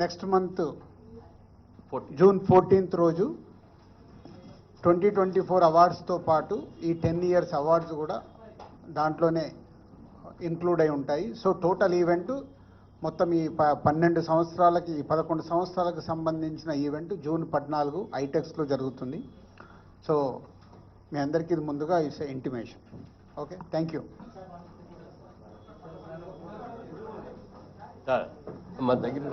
Next month June 14th రోజు 2024 అవార్డ్స్తో పాటు ఈ 10 years అవార్డ్స్ కూడా దాంట్లోనే ఇంక్లూడ్ అయి ఉంటాయి. సో టోటల్ ఈవెంట్ మొత్తం ఈ 12 సంవత్సరాలకి 11 సంవత్సరాలకు సంబంధించిన ఈవెంట్ జూన్ 14 ఐటెక్స్లో జరుగుతుంది. సో మీ అందరికీ ఇది ముందుగా it's intimation. Okay, thank you. మా దగ్గర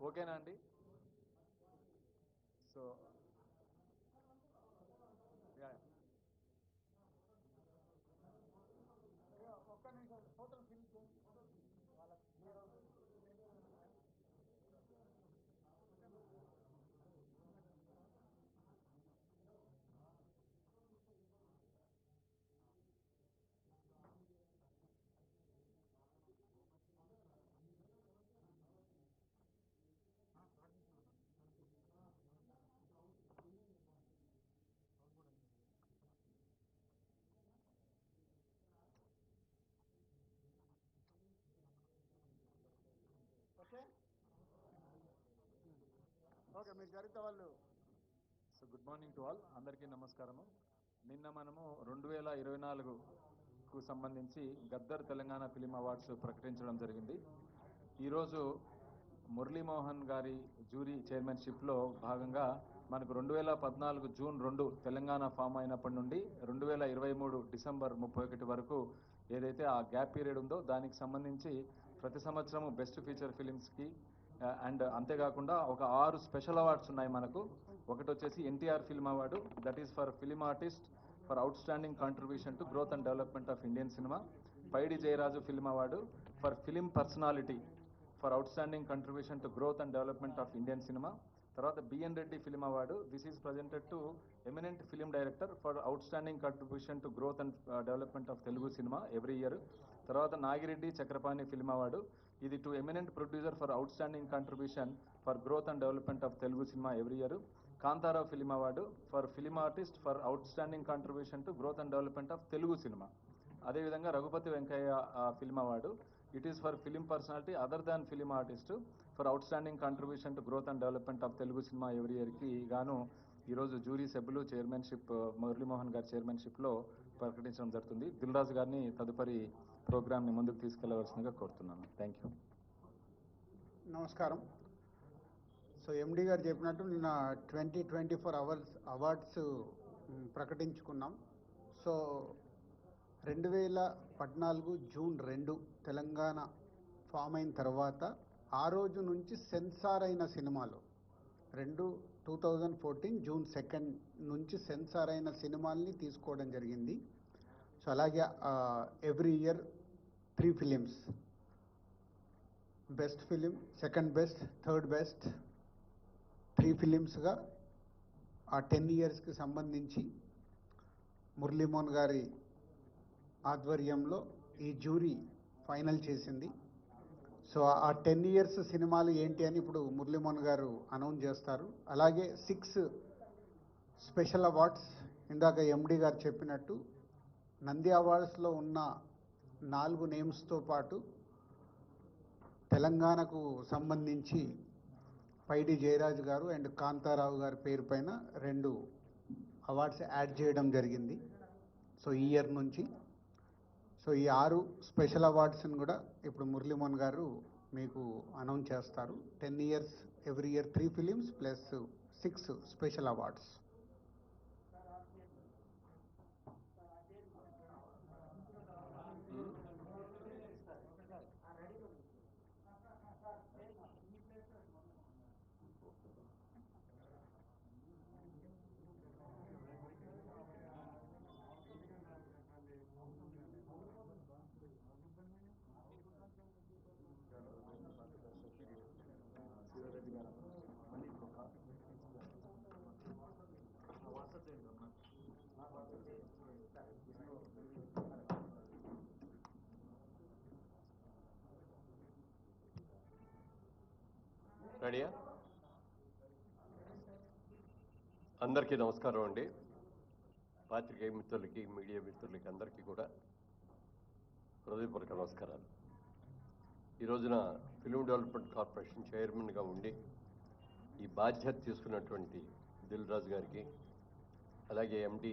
ఓకేనా అండి? సో ఓకే, మీరు జరిగితే వాళ్ళు. So good morning to all, అందరికీ నమస్కారము. నిన్న మనము 2024కు సంబంధించి గద్దర్ తెలంగాణ ఫిలిం అవార్డ్స్ ప్రకటించడం జరిగింది. ఈరోజు మురళీమోహన్ గారి జ్యూరీ చైర్మన్షిప్లో భాగంగా మనకు 2014 జూన్ 2 తెలంగాణ ఫామ్ అయినప్పటి నుండి 2023 డిసెంబర్ 31 వరకు ఏదైతే ఆ గ్యాప్ పీరియడ్ ఉందో దానికి సంబంధించి ప్రతి సంవత్సరము బెస్ట్ ఫీచర్ ఫిలిమ్స్కి అండ్ అంతేకాకుండా ఒక 6 స్పెషల్ అవార్డ్స్ ఉన్నాయి మనకు. ఒకటి వచ్చేసి NTR film award, that is for film artist for outstanding contribution to growth and development of Indian cinema. Paidi Jayaraju film award for film personality for outstanding contribution to growth and development of Indian cinema. తర్వాత BN Reddy film award, this is presented to eminent film director for outstanding contribution to growth and development of Telugu cinema every year. తర్వాత Nagireddy Chakrapani film award, ఇది to eminent producer for outstanding contribution for growth and development of Telugu cinema every year. Kantha Rao film award for film artist for outstanding contribution to growth and development of Telugu cinema. అదేవిధంగా Raghupathi Venkaiah film award, it is for film personality other than film artist for outstanding contribution to growth and development of Telugu cinema every ఇయర్కి గాను ఈరోజు jury సభ్యులు chairmanship Muralimohan గారి చైర్మన్షిప్లో ప్రకటించడం జరుగుతుంది. దిల్ రాజు గారిని తదుపరి ప్రోగ్రామ్ని ముందుకు తీసుకెళ్లవలసిందిగా కోరుతున్నాను. Thank you. నమస్కారం. సో ఎండి గారు చెప్పినట్టు నిన్న 2024 అవార్డ్స్ ప్రకటించుకున్నాం. సో 2014 జూన్ 2 తెలంగాణ ఫామ్ అయిన తర్వాత ఆ రోజు నుంచి సెన్సార్ అయిన సినిమాలు 2014 జూన్ 2 నుంచి సెన్సార్ అయిన సినిమాల్ని తీసుకోవడం జరిగింది. సో అలాగే every year 3 films, best film, second best, third best, 3 ఫిలిమ్స్గా ఆ 10 ఇయర్స్కి సంబంధించి మురళీమోహన్ గారి ఆధ్వర్యంలో ఈ జ్యూరీ ఫైనల్ చేసింది. సో ఆ 10 ఇయర్స్ సినిమాలు ఏంటి అని ఇప్పుడు మురళీమోహన్ గారు అనౌన్స్ చేస్తారు. అలాగే 6 స్పెషల్ అవార్డ్స్, ఇందాక ఎండి గారు చెప్పినట్టు నంది అవార్డ్స్లో ఉన్న 4 నేమ్స్తో పాటు తెలంగాణకు సంబంధించి పైడి జయరాజు గారు అండ్ కాంతారావు గారి పేరు పైన 2 అవార్డ్స్ యాడ్ చేయడం జరిగింది. సో ఈ ఇయర్ నుంచి సో ఈ 6 స్పెషల్ అవార్డ్స్ని కూడా ఇప్పుడు మురళీమోహన్ గారు మీకు అనౌన్స్ చేస్తారు. 10 years every year 3 films plus 6 special awards. రెడీయా? అందరికీ నమస్కారం అండి. పాత్రికేయ మిత్రులకి, మీడియా మిత్రులకి అందరికీ కూడా హృదయపూర్వక నమస్కారాలు. ఈ రోజున ఫిలిం డెవలప్మెంట్ కార్పొరేషన్ చైర్మన్గా ఉండి ఈ బాధ్యత తీసుకున్నటువంటి దిల్ రాజు గారికి, అలాగే ఎండి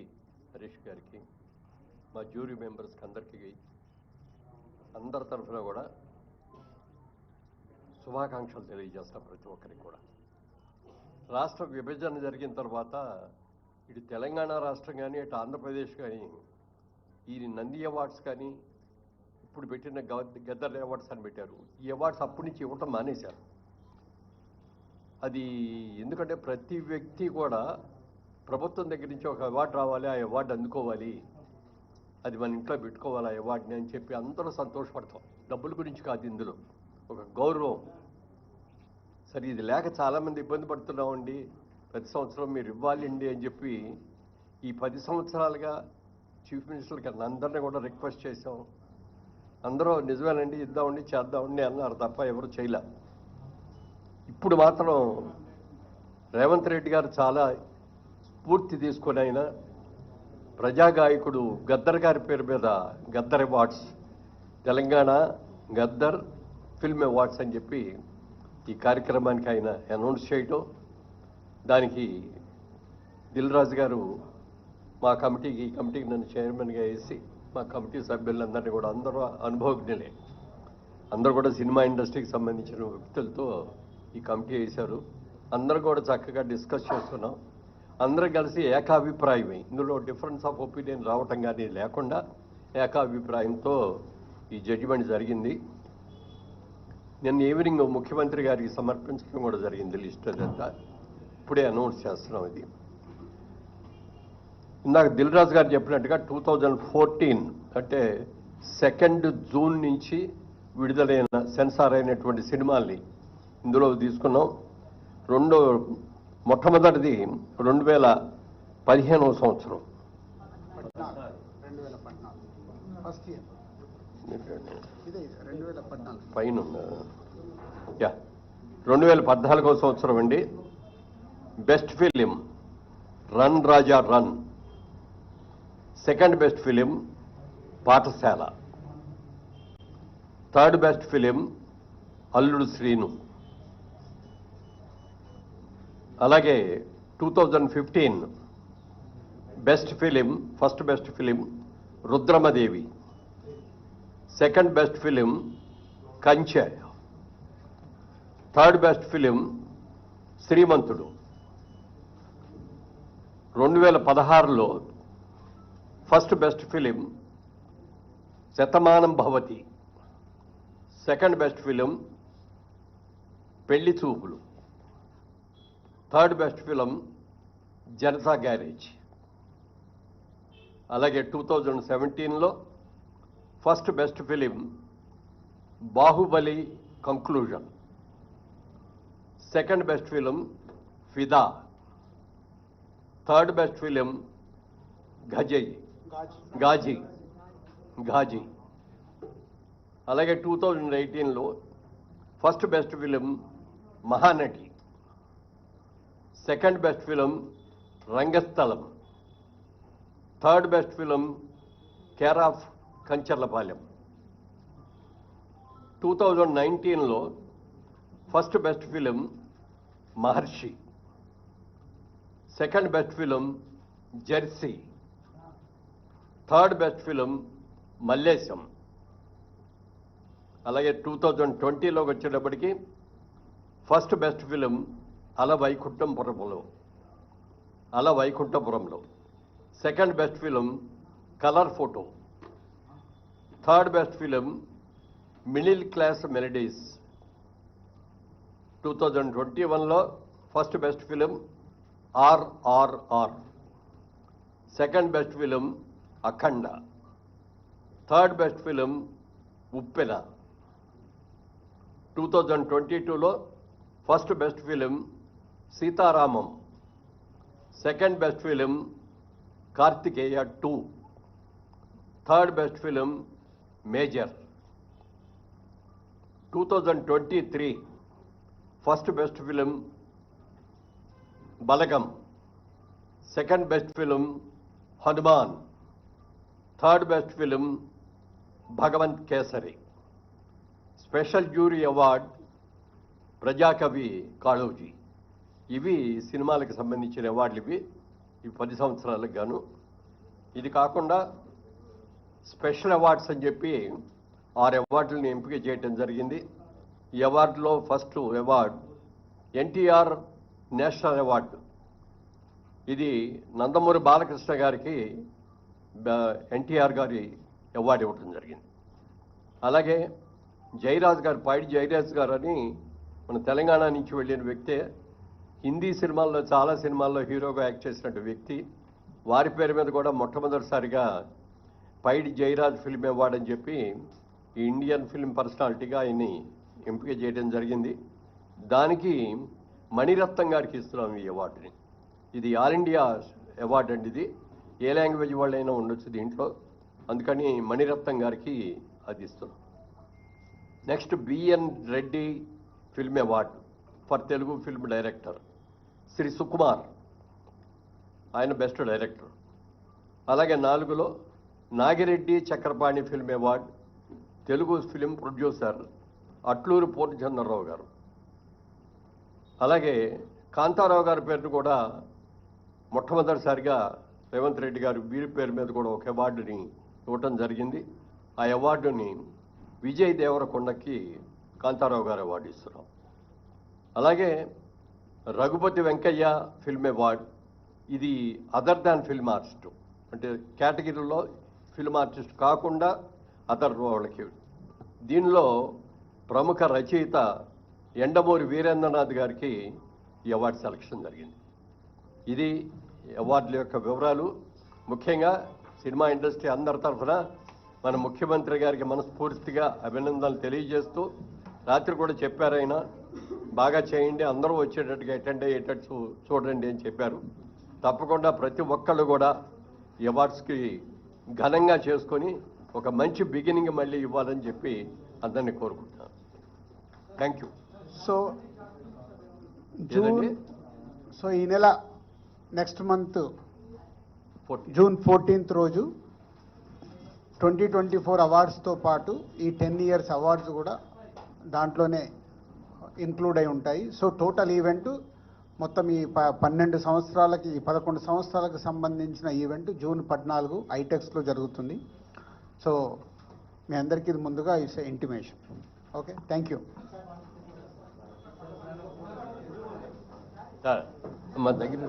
హరీష్ గారికి, మా జ్యూరీ మెంబర్స్కి అందరికీ అందరి తరఫున కూడా శుభాకాంక్షలు తెలియజేస్తాం ప్రతి ఒక్కరికి కూడా. రాష్ట్ర విభజన జరిగిన తర్వాత ఇటు తెలంగాణ రాష్ట్రం కానీ ఇటు ఆంధ్రప్రదేశ్ కానీ ఈ నంది అవార్డ్స్ కానీ ఇప్పుడు పెట్టిన గద్దర్ అవార్డ్స్ అని పెట్టారు. ఈ అవార్డ్స్ అప్పటి నుంచి ఇవ్వటం మానేశారు. అది ఎందుకంటే ప్రతి వ్యక్తి కూడా ప్రభుత్వం దగ్గర నుంచి ఒక అవార్డు రావాలి, ఆ అవార్డు అందుకోవాలి, అది మన ఇంట్లో పెట్టుకోవాలి ఆ అవార్డుని అని చెప్పి అందరూ సంతోషపడతాం. డబ్బుల గురించి కాదు, ఇందులో ఒక గౌరవం. సరే ఇది లేక చాలామంది ఇబ్బంది పడుతున్నామండి, ప్రతి సంవత్సరం మీరు ఇవ్వాలండి అని చెప్పి ఈ 10 సంవత్సరాలుగా చీఫ్ మినిస్టర్ గారిని అందరినీ కూడా రిక్వెస్ట్ చేసాం. అందరూ నిజమేనండి ఇద్దామండి చేద్దామండి అన్నారు తప్ప ఎవరు చేయలే. ఇప్పుడు మాత్రం రేవంత్ రెడ్డి గారు చాలా స్ఫూర్తి తీసుకొని ఆయన ప్రజాగాయకుడు గద్దర్ గారి పేరు మీద Gaddar awards, Telangana Gaddar film awards అని చెప్పి ఈ కార్యక్రమానికి ఆయన అనౌన్స్ చేయటం, దానికి దిల్ రాజు గారు మా కమిటీకి, ఈ కమిటీకి నన్ను చైర్మన్గా వేసి మా కమిటీ సభ్యులందరినీ కూడా అందరూ అనుభవజ్ఞులే, అందరూ కూడా సినిమా ఇండస్ట్రీకి సంబంధించిన వ్యక్తులతో ఈ కమిటీ వేశారు. అందరూ కూడా చక్కగా డిస్కస్ చేస్తున్నాం. అందరూ కలిసి ఏకాభిప్రాయమే, ఇందులో డిఫరెన్స్ ఆఫ్ ఒపీనియన్ రావటం కానీ లేకుండా ఏకాభిప్రాయంతో ఈ జడ్జిమెంట్ జరిగింది. నిన్న ఈవినింగ్ ముఖ్యమంత్రి గారికి సమర్పించడం కూడా జరిగింది లిస్ట్ అదంతా. ఇప్పుడే అనౌన్స్ చేస్తున్నాం. ఇది ఇందాక దిల్ రాజు గారు చెప్పినట్టుగా 2014 అంటే 2 జూన్ నుంచి విడుదలైన సెన్సార్ అయినటువంటి సినిమాల్ని ఇందులో తీసుకున్నాం. మొట్టమొదటిది 2015వ సంవత్సరం 2014 ఫస్ట్ ఇయర్ ఇదే 2014 పైన 2014వ సంవత్సరం అండి. Best film run Raja run, second best film Pathshala, third best film Alludu Seenu. అలాగే 2015 best film, first best film Rudhramadevi, second best film Kanche, third best film Srimanthudu. 2016లో first best film Shatamanam Bhavati, second best film Pelli Choopulu, third best film Janatha garage. అలాగే 2017లో first best film Baahubali conclusion, second best film Fidaa, third best film Ghazi. అలాగే 2018లో first best film Mahanati, second best film Rangasthalam, third best film care of Kancharapalem. 2019లో first best film Maharshi, second best film jersey, third best film Mallesham. అలాగే 2020లోకి వచ్చేటప్పటికి first best film Ala Vaikunthapurramuloo, second best film colour photo, third best film middle class melodies. 2021లో first best film RRR, second best film Akhanda, third best film Uppena. 2022లో first best film Sitaramam, second best film Karthikeya 2, third best film major. 2023 first best film Balagam, second best film Hanuman, third best film Bhagavanth Kesari. Special jury award Prajakavi Kaloji. ఇవి సినిమాలకు సంబంధించిన అవార్డులు. ఇవి 10 సంవత్సరాలకు గాను. ఇది కాకుండా స్పెషల్ అవార్డ్స్ అని చెప్పి 6 అవార్డులను ఎంపిక చేయడం జరిగింది. ఈ అవార్డులో first award NTR national award. ఇది నందమూరి బాలకృష్ణ గారికి ఎన్టీఆర్ గారి అవార్డు ఇవ్వడం జరిగింది. అలాగే జయరాజ్ గారు, పైడి జయరాజ్ గారు అని మన తెలంగాణ నుంచి వెళ్ళిన వ్యక్తే. హిందీ సినిమాల్లో చాలా సినిమాల్లో హీరోగా యాక్ట్ చేసినట్టు వ్యక్తి. వారి పేరు మీద కూడా మొట్టమొదటిసారిగా పైడి జయరాజ్ ఫిల్మ్ అవార్డు అని చెప్పి ఈ ఇండియన్ ఫిల్మ్ పర్సనాలిటీగా ఆయన్ని ఎంపిక చేయడం జరిగింది. దానికి మణిరత్నం గారికి ఇస్తున్నాం ఈ అవార్డుని. ఇది ఆల్ ఇండియా అవార్డు అండి. ఇది ఏ లాంగ్వేజ్ వాళ్ళైనా ఉండొచ్చు దీంట్లో, అందుకని మణిరత్నం గారికి అది ఇస్తున్నాం. Next BN Reddy film award for Telugu film director Sri Sukumar, ఆయన బెస్ట్ డైరెక్టర్. అలాగే 4లో Nagireddy Chakrapani film award Telugu film producer Atluri Purnachandra Rao గారు. అలాగే కాంతారావు గారి పేరును కూడా మొట్టమొదటిసారిగా రేవంత్ రెడ్డి గారు వీరి పేరు మీద కూడా ఒక అవార్డుని ఇవ్వటం జరిగింది. ఆ అవార్డుని విజయ్ దేవరకొండకి కాంతారావు గారు అవార్డు ఇస్తున్నాం. అలాగే రఘుపతి వెంకయ్య ఫిల్మ్ అవార్డు. ఇది అదర్ దాన్ ఫిల్మ్ ఆర్టిస్ట్, అంటే కేటగిరీలో ఫిల్మ్ ఆర్టిస్ట్ కాకుండా అదర్ వాళ్ళకి. దీనిలో ప్రముఖ రచయిత ఎండమూరి వీరేంద్రనాథ్ గారికి ఈ అవార్డు సెలక్షన్ జరిగింది. ఇది అవార్డుల యొక్క వివరాలు. ముఖ్యంగా సినిమా ఇండస్ట్రీ అందరి తరఫున మన ముఖ్యమంత్రి గారికి మనస్ఫూర్తిగా అభినందనలు తెలియజేస్తూ రాత్రి కూడా చెప్పారు ఆయన బాగా చేయండి, అందరూ వచ్చేటట్టుగా అటెండ్ అయ్యేటట్టు చూడండి అని చెప్పారు. తప్పకుండా ప్రతి ఒక్కళ్ళు కూడా ఈ అవార్డ్స్కి ఘనంగా చేసుకొని ఒక మంచి బిగినింగ్ మళ్ళీ ఇవ్వాలని చెప్పి అందరినీ కోరుకుంటున్నాను. Thank you. సో ఏదండి? సో ఈ నెల నెక్స్ట్ మంత్ 14. జూన్ 14th రోజు 2024 అవార్డ్స్తో పాటు ఈ 10 years అవార్డ్స్ కూడా దాంట్లోనే ఇంక్లూడ్ అయి ఉంటాయి. సో టోటల్ ఈవెంట్ మొత్తం ఈ 12 సంవత్సరాలకి 11 సంవత్సరాలకు సంబంధించిన ఈవెంట్ జూన్ 14 ఐటెక్స్లో జరుగుతుంది. సో మీ అందరికీ ఇది ముందుగా it's intimation. Okay, thank you. మా దగ్గర